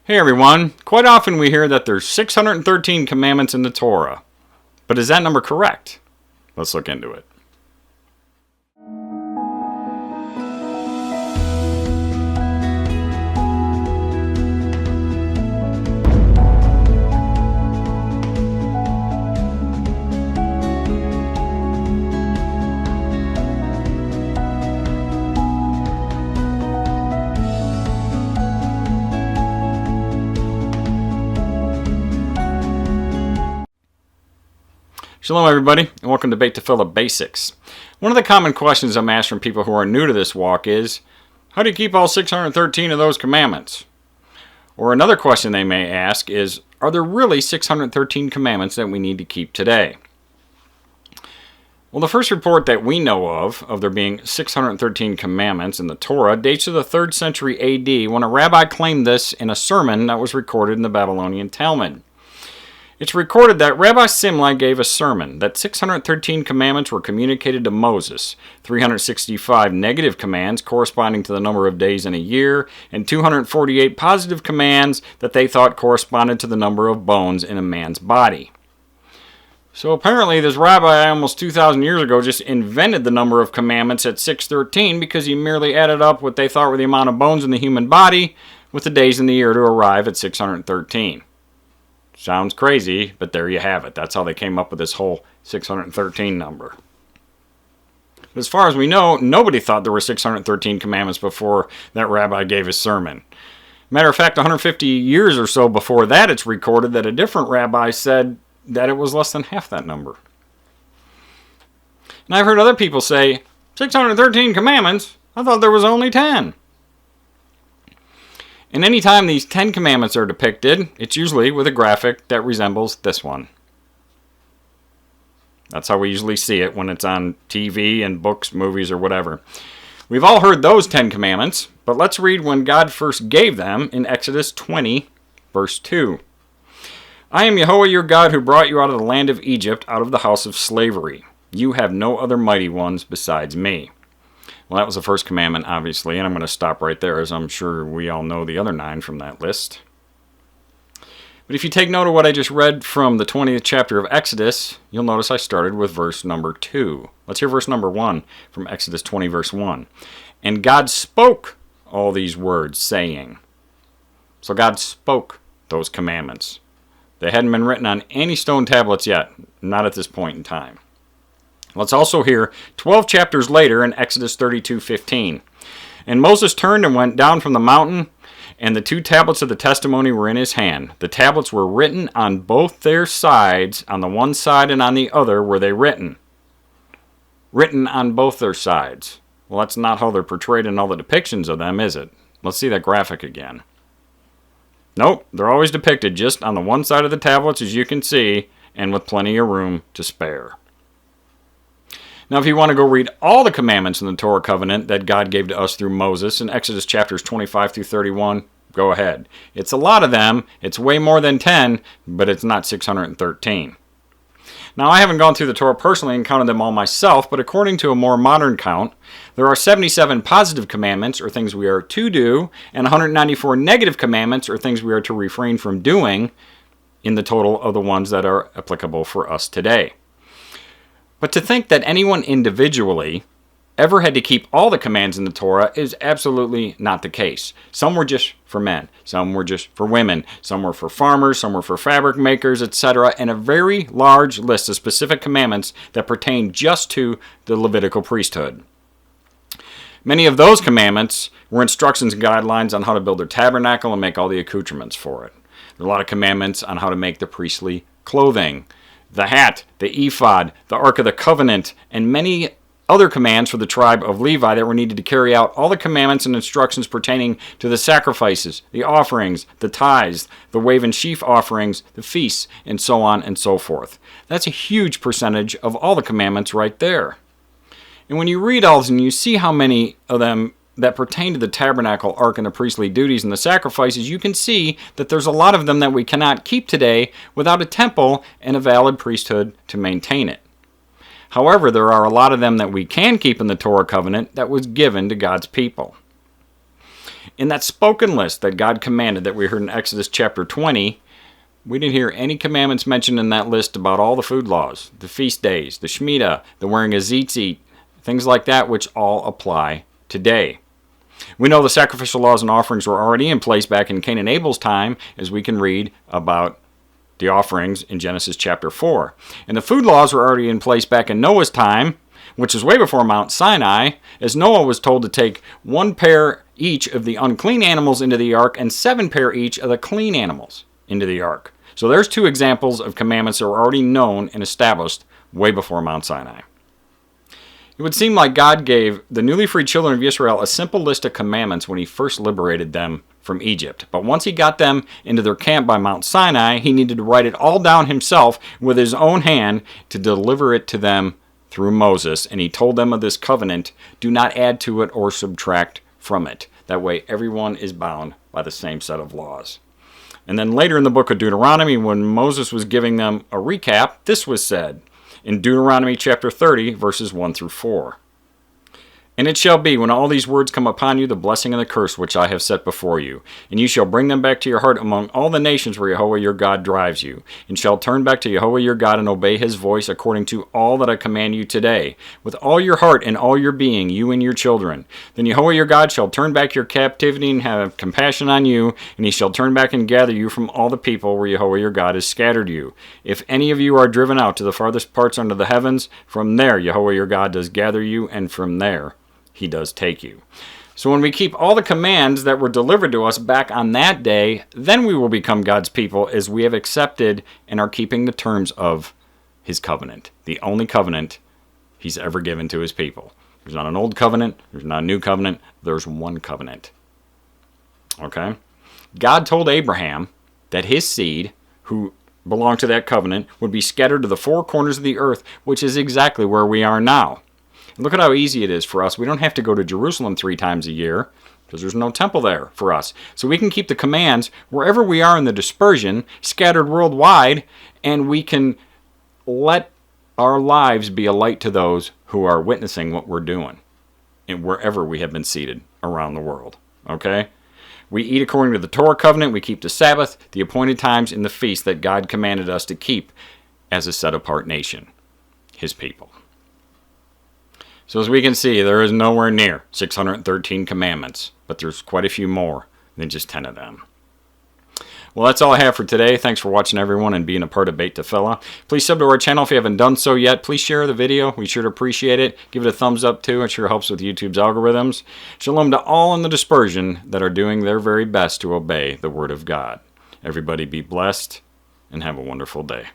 Hey everyone, quite often we hear that there's 613 commandments in the Torah. But is that number correct? Let's look into it. Shalom everybody, and welcome to Beit Tefillah Basics. One of the common questions I'm asked from people who are new to this walk is, how do you keep all 613 of those commandments? Or another question they may ask is, are there really 613 commandments that we need to keep today? Well, the first report that we know of there being 613 commandments in the Torah dates to the 3rd century AD when a rabbi claimed this in a sermon that was recorded in the Babylonian Talmud. It's recorded that Rabbi Simlai gave a sermon that 613 commandments were communicated to Moses, 365 negative commands corresponding to the number of days in a year, and 248 positive commands that they thought corresponded to the number of bones in a man's body. So apparently this rabbi almost 2,000 years ago just invented the number of commandments at 613 because he merely added up what they thought were the amount of bones in the human body with the days in the year to arrive at 613. Sounds crazy, but there you have it. That's how they came up with this whole 613 number. As far as we know, nobody thought there were 613 commandments before that rabbi gave his sermon. Matter of fact, 150 years or so before that, it's recorded that a different rabbi said that it was less than half that number. And I've heard other people say, 613 commandments? I thought there was only 10. And anytime these 10 commandments are depicted, it's usually with a graphic that resembles this one. That's how we usually see it when it's on TV and books, movies, or whatever. We've all heard those 10 commandments, but let's read when God first gave them in Exodus 20, verse 2. I am Yehovah your God who brought you out of the land of Egypt, out of the house of slavery. You have no other mighty ones besides me. Well, that was the first commandment, obviously, and I'm going to stop right there, as I'm sure we all know the other 9 from that list. But if you take note of what I just read from the 20th chapter of Exodus, you'll notice I started with verse number 2. Let's hear verse number 1 from Exodus 20, verse 1. And God spoke all these words, saying. So God spoke those commandments. They hadn't been written on any stone tablets yet, not at this point in time. Let's also hear 12 chapters later in Exodus 32:15. And Moses turned and went down from the mountain, and the 2 tablets of the testimony were in his hand. The tablets were written on both their sides, on the one side and on the other were they written. Written on both their sides. Well, that's not how they're portrayed in all the depictions of them, is it? Let's see that graphic again. Nope, they're always depicted just on the one side of the tablets, as you can see, and with plenty of room to spare. Now, if you want to go read all the commandments in the Torah covenant that God gave to us through Moses in Exodus chapters 25 through 31, go ahead. It's a lot of them. It's way more than 10, but it's not 613. Now, I haven't gone through the Torah personally and counted them all myself, but according to a more modern count, there are 77 positive commandments, or things we are to do, and 194 negative commandments, or things we are to refrain from doing, in the total of the ones that are applicable for us today. But to think that anyone individually ever had to keep all the commands in the Torah is absolutely not the case. Some were just for men, some were just for women, some were for farmers, some were for fabric makers, etc., and a very large list of specific commandments that pertain just to the Levitical priesthood. Many of those commandments were instructions and guidelines on how to build their tabernacle and make all the accoutrements for it. There are a lot of commandments on how to make the priestly clothing, the hat, the ephod, the Ark of the Covenant, and many other commands for the tribe of Levi that were needed to carry out all the commandments and instructions pertaining to the sacrifices, the offerings, the tithes, the wave and sheaf offerings, the feasts, and so on and so forth. That's a huge percentage of all the commandments right there. And when you read all this and you see how many of them that pertain to the tabernacle, ark, and the priestly duties and the sacrifices, you can see that there's a lot of them that we cannot keep today without a temple and a valid priesthood to maintain it. However, there are a lot of them that we can keep in the Torah covenant that was given to God's people. In that spoken list that God commanded that we heard in Exodus chapter 20, we didn't hear any commandments mentioned in that list about all the food laws, the feast days, the Shemitah, the wearing of tzitzit, things like that, which all apply today. We know the sacrificial laws and offerings were already in place back in Cain and Abel's time, as we can read about the offerings in Genesis chapter 4. And the food laws were already in place back in Noah's time, which is way before Mount Sinai, as Noah was told to take 1 pair each of the unclean animals into the ark and 7 pair each of the clean animals into the ark. So there's 2 examples of commandments that were already known and established way before Mount Sinai. It would seem like God gave the newly freed children of Israel a simple list of commandments when he first liberated them from Egypt. But once he got them into their camp by Mount Sinai, he needed to write it all down himself with his own hand to deliver it to them through Moses. And he told them of this covenant, do not add to it or subtract from it. That way everyone is bound by the same set of laws. And then later in the book of Deuteronomy, when Moses was giving them a recap, this was said in Deuteronomy chapter 30, verses 1 through 4. And it shall be, when all these words come upon you, the blessing and the curse which I have set before you, and you shall bring them back to your heart among all the nations where Yahweh your God drives you, and shall turn back to Yahweh your God and obey his voice according to all that I command you today, with all your heart and all your being, you and your children. Then Yahweh your God shall turn back your captivity and have compassion on you, and he shall turn back and gather you from all the people where Yahweh your God has scattered you. If any of you are driven out to the farthest parts under the heavens, from there Yahweh your God does gather you, and from there he does take you. So when we keep all the commands that were delivered to us back on that day, then we will become God's people as we have accepted and are keeping the terms of his covenant, the only covenant he's ever given to his people. There's not an old covenant, there's not a new covenant, there's one covenant. Okay? God told Abraham that his seed, who belonged to that covenant, would be scattered to the 4 corners of the earth, which is exactly where we are now. Look at how easy it is for us. We don't have to go to Jerusalem 3 times a year because there's no temple there for us. So we can keep the commands wherever we are in the dispersion, scattered worldwide, and we can let our lives be a light to those who are witnessing what we're doing and wherever we have been seated around the world. Okay? We eat according to the Torah covenant. We keep the Sabbath, the appointed times, and the feast that God commanded us to keep as a set-apart nation, his people. So as we can see, there is nowhere near 613 commandments, but there's quite a few more than just 10 of them. Well, that's all I have for today. Thanks for watching, everyone, and being a part of Beit Tefillah. Please sub to our channel if you haven't done so yet. Please share the video. We sure appreciate it. Give it a thumbs up, too. It sure helps with YouTube's algorithms. Shalom to all in the dispersion that are doing their very best to obey the Word of God. Everybody be blessed and have a wonderful day.